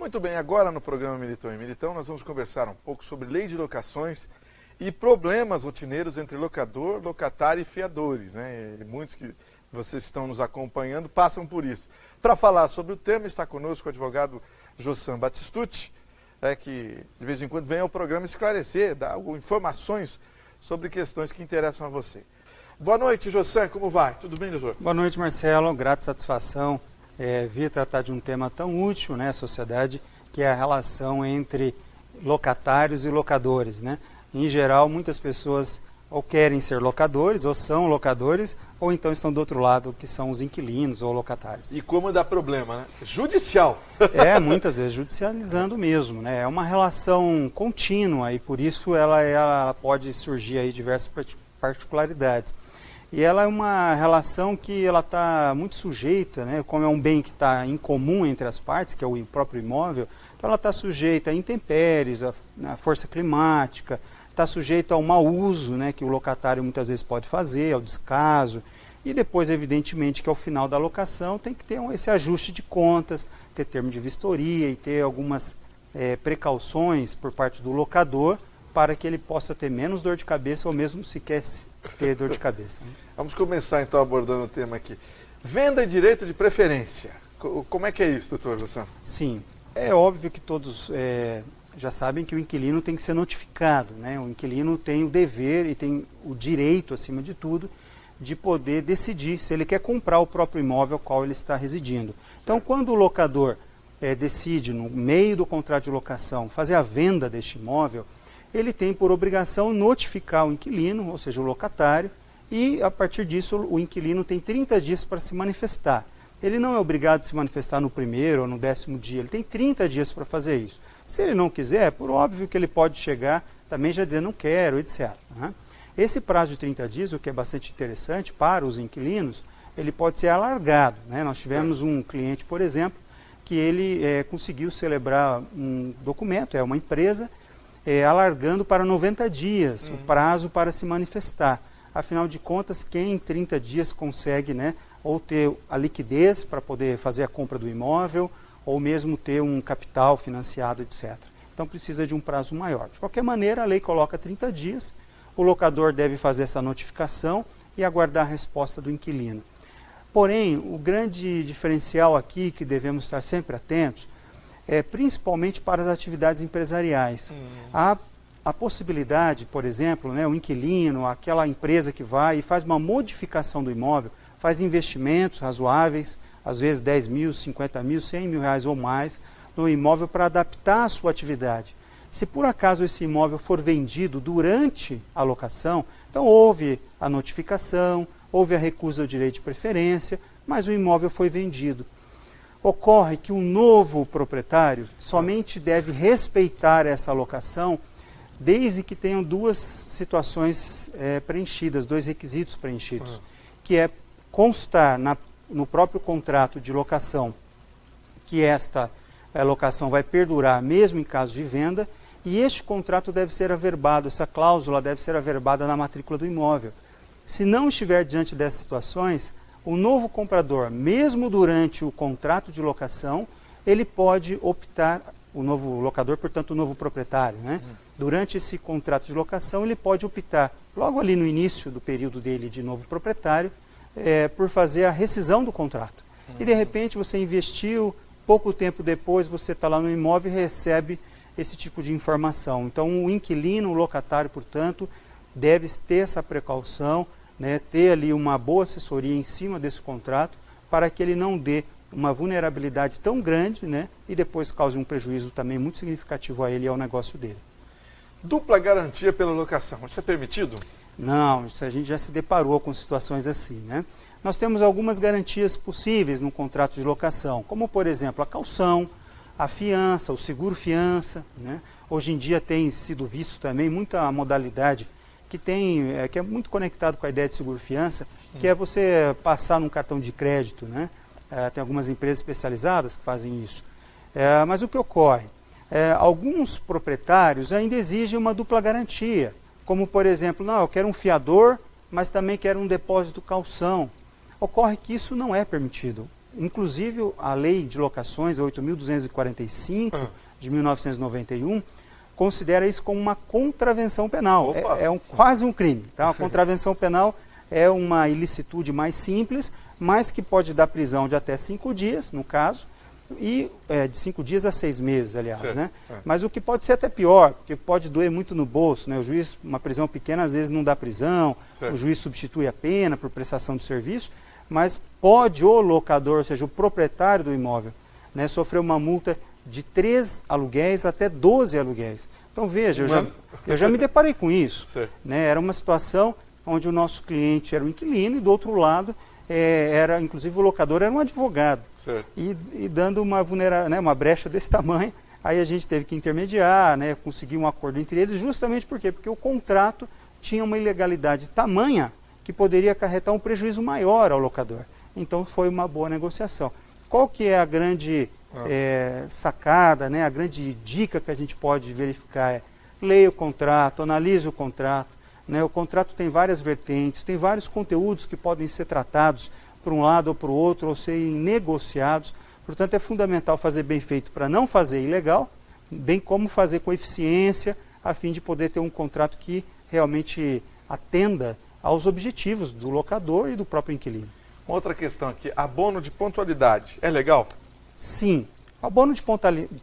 Muito bem, agora no programa Militão e Militão nós vamos conversar um pouco sobre lei de locações e problemas rotineiros entre locador, locatário e fiadores, né? E muitos que vocês estão nos acompanhando passam por isso. Para falar sobre o tema está conosco o advogado Jossam Batistucci, que de vez em quando vem ao programa esclarecer, dar informações sobre questões que interessam a você. Boa noite, Jossam, como vai? Tudo bem, doutor? Boa noite, Marcelo, grata satisfação vir tratar de um tema tão útil, né, à sociedade, que é a relação entre locatários e locadores, né? Em geral, muitas pessoas ou querem ser locadores, ou são locadores, ou então estão do outro lado, que são os inquilinos ou locatários. E como dá problema, né? Judicial. Muitas vezes judicializando mesmo, né? É uma relação contínua e por isso ela pode surgir aí diversas particularidades. E ela é uma relação que ela está muito sujeita, né? Como é um bem que está em comum entre as partes, que é o próprio imóvel, então ela está sujeita a intempéries, a força climática, está sujeita ao mau uso, né, que o locatário muitas vezes pode fazer, ao descaso, e depois, evidentemente, que ao final da locação tem que ter esse ajuste de contas, ter termo de vistoria e ter algumas precauções por parte do locador para que ele possa ter menos dor de cabeça ou mesmo sequer ter dor de cabeça. Né? Vamos começar então abordando o tema aqui. Venda e direito de preferência. Como é que é isso, doutor Jossam? Sim, é óbvio que todos já sabem que o inquilino tem que ser notificado, né? O inquilino tem o dever e tem o direito, acima de tudo, de poder decidir se ele quer comprar o próprio imóvel ao qual ele está residindo. Então, quando o locador decide, no meio do contrato de locação, fazer a venda deste imóvel, ele tem por obrigação notificar o inquilino, ou seja, o locatário, e a partir disso o inquilino tem 30 dias para se manifestar. Ele não é obrigado a se manifestar no primeiro ou no 10º dia, ele tem 30 dias para fazer isso. Se ele não quiser, é por óbvio que ele pode chegar também já dizer não quero, etc. Né? Esse prazo de 30 dias, o que é bastante interessante para os inquilinos, ele pode ser alargado. Né? Nós tivemos um cliente, por exemplo, que ele conseguiu celebrar um documento, uma empresa, alargando para 90 dias o prazo para se manifestar. Afinal de contas, quem em 30 dias consegue, né, ou ter a liquidez para poder fazer a compra do imóvel, ou mesmo ter um capital financiado, etc. Então precisa de um prazo maior. De qualquer maneira, a lei coloca 30 dias, o locador deve fazer essa notificação e aguardar a resposta do inquilino. Porém, o grande diferencial aqui, que devemos estar sempre atentos, é principalmente para as atividades empresariais. A possibilidade, por exemplo, né, o inquilino, aquela empresa que vai e faz uma modificação do imóvel, faz investimentos razoáveis, às vezes 10 mil, 50 mil, 100 mil reais ou mais, no imóvel para adaptar a sua atividade. Se por acaso esse imóvel for vendido durante a locação, então houve a notificação, houve a recusa do direito de preferência, mas o imóvel foi vendido. Ocorre que o novo proprietário somente deve respeitar essa locação desde que tenham duas situações preenchidas, dois requisitos preenchidos, que é constar no próprio contrato de locação que esta locação vai perdurar mesmo em caso de venda, e este contrato deve ser averbado, essa cláusula deve ser averbada na matrícula do imóvel. Se não estiver diante dessas situações, o novo comprador, mesmo durante o contrato de locação, ele pode optar, o novo locador, portanto o novo proprietário, né? Durante esse contrato de locação, ele pode optar, logo ali no início do período dele de novo proprietário, por fazer a rescisão do contrato. E de repente você investiu, pouco tempo depois você está lá no imóvel e recebe esse tipo de informação. Então o inquilino, o locatário, portanto, deve ter essa precaução, né, ter ali uma boa assessoria em cima desse contrato para que ele não dê uma vulnerabilidade tão grande, né, e depois cause um prejuízo também muito significativo a ele e ao negócio dele. Dupla garantia pela locação, isso é permitido? Não, a gente já se deparou com situações assim, né? Nós temos algumas garantias possíveis no contrato de locação, como por exemplo a caução, a fiança, o seguro-fiança, né? Hoje em dia tem sido visto também muita modalidade que é muito conectado com a ideia de seguro-fiança, que é você passar num cartão de crédito, né? Tem algumas empresas especializadas que fazem isso. Mas o que ocorre? Alguns proprietários ainda exigem uma dupla garantia, como por exemplo, não, eu quero um fiador, mas também quero um depósito calção. Ocorre que isso não é permitido. Inclusive, a lei de locações, 8.245, de 1991, considera isso como uma contravenção penal. Quase um crime. Tá? A contravenção penal é uma ilicitude mais simples, mas que pode dar prisão de até 5 dias, no caso, e de 5 dias a 6 meses, aliás. Né? Mas o que pode ser até pior, porque pode doer muito no bolso. Né? O juiz, uma prisão pequena, às vezes não dá prisão, o juiz substitui a pena por prestação de serviço, mas pode o locador, ou seja, o proprietário do imóvel, né, sofrer uma multa de 3 aluguéis até 12 aluguéis. Então veja, eu já me deparei com isso. Né? Era uma situação onde o nosso cliente era o inquilino e do outro lado, inclusive o locador era um advogado. E dando uma brecha desse tamanho, aí a gente teve que intermediar, né, conseguir um acordo entre eles, justamente por quê? Porque o contrato tinha uma ilegalidade tamanha que poderia acarretar um prejuízo maior ao locador. Então foi uma boa negociação. Qual que é a grande sacada, né, a grande dica que a gente pode verificar? Leia o contrato, analise o contrato. Né, o contrato tem várias vertentes, tem vários conteúdos que podem ser tratados por um lado ou por outro, ou serem negociados. Portanto, é fundamental fazer bem feito para não fazer ilegal, bem como fazer com eficiência, a fim de poder ter um contrato que realmente atenda aos objetivos do locador e do próprio inquilino. Outra questão aqui, abono de pontualidade, é legal? Sim. Abono de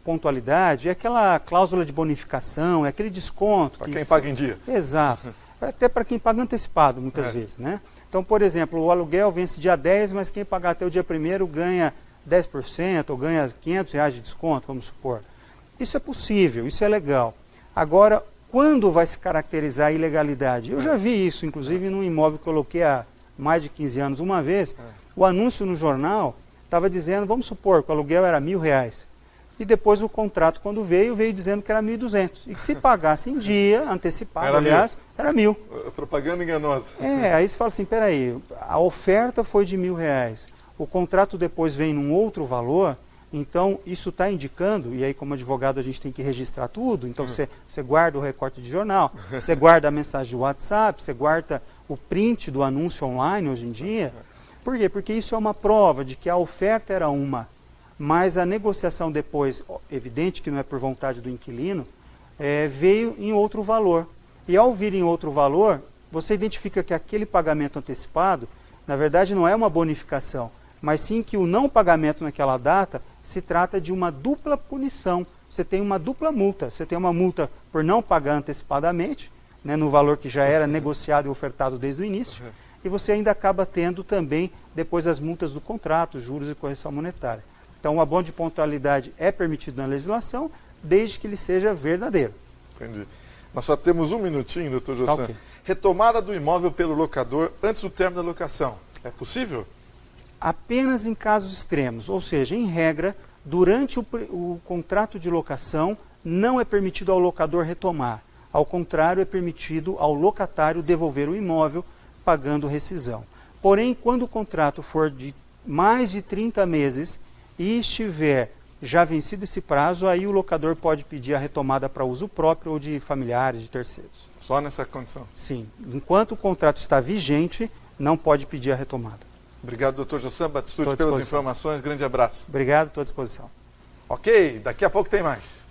pontualidade é aquela cláusula de bonificação, é aquele desconto. Para quem paga em dia. Exato. Até para quem paga antecipado, muitas vezes. Né? Então, por exemplo, o aluguel vence dia 10, mas quem pagar até o dia 1º ganha 10% ou ganha R$500 de desconto, vamos supor. Isso é possível, isso é legal. Agora, quando vai se caracterizar a ilegalidade? Eu já vi isso, inclusive, num imóvel que eu coloquei há mais de 15 anos. Uma vez, o anúncio no jornal estava dizendo, vamos supor, que o aluguel era R$1.000. E depois o contrato, quando veio dizendo que era 1.200. E que se pagasse em dia, antecipado, aliás, era 1.000. Propaganda enganosa. Aí você fala assim, peraí, a oferta foi de R$1.000. O contrato depois vem num outro valor, então isso está indicando, e aí como advogado a gente tem que registrar tudo, então você guarda o recorte de jornal, você guarda a mensagem de WhatsApp, você guarda o print do anúncio online hoje em dia. Por quê? Porque isso é uma prova de que a oferta era uma, mas a negociação depois, evidente que não é por vontade do inquilino, veio em outro valor. E ao vir em outro valor, você identifica que aquele pagamento antecipado, na verdade não é uma bonificação, mas sim que o não pagamento naquela data se trata de uma dupla punição. Você tem uma dupla multa. Você tem uma multa por não pagar antecipadamente, né, no valor que já era negociado e ofertado desde o início, e você ainda acaba tendo também depois as multas do contrato, juros e correção monetária. Então, o abono de pontualidade é permitido na legislação, desde que ele seja verdadeiro. Entendi. Nós só temos um minutinho, doutor Jossan. Okay. Retomada do imóvel pelo locador antes do término da locação. É possível? Apenas em casos extremos, ou seja, em regra, durante o contrato de locação, não é permitido ao locador retomar. Ao contrário, é permitido ao locatário devolver o imóvel, pagando rescisão. Porém, quando o contrato for de mais de 30 meses e estiver já vencido esse prazo, aí o locador pode pedir a retomada para uso próprio ou de familiares, de terceiros. Só nessa condição? Sim. Enquanto o contrato está vigente, não pode pedir a retomada. Obrigado, doutor Jossan Batistucci, pelas informações. Grande abraço. Obrigado, estou à disposição. Ok, daqui a pouco tem mais.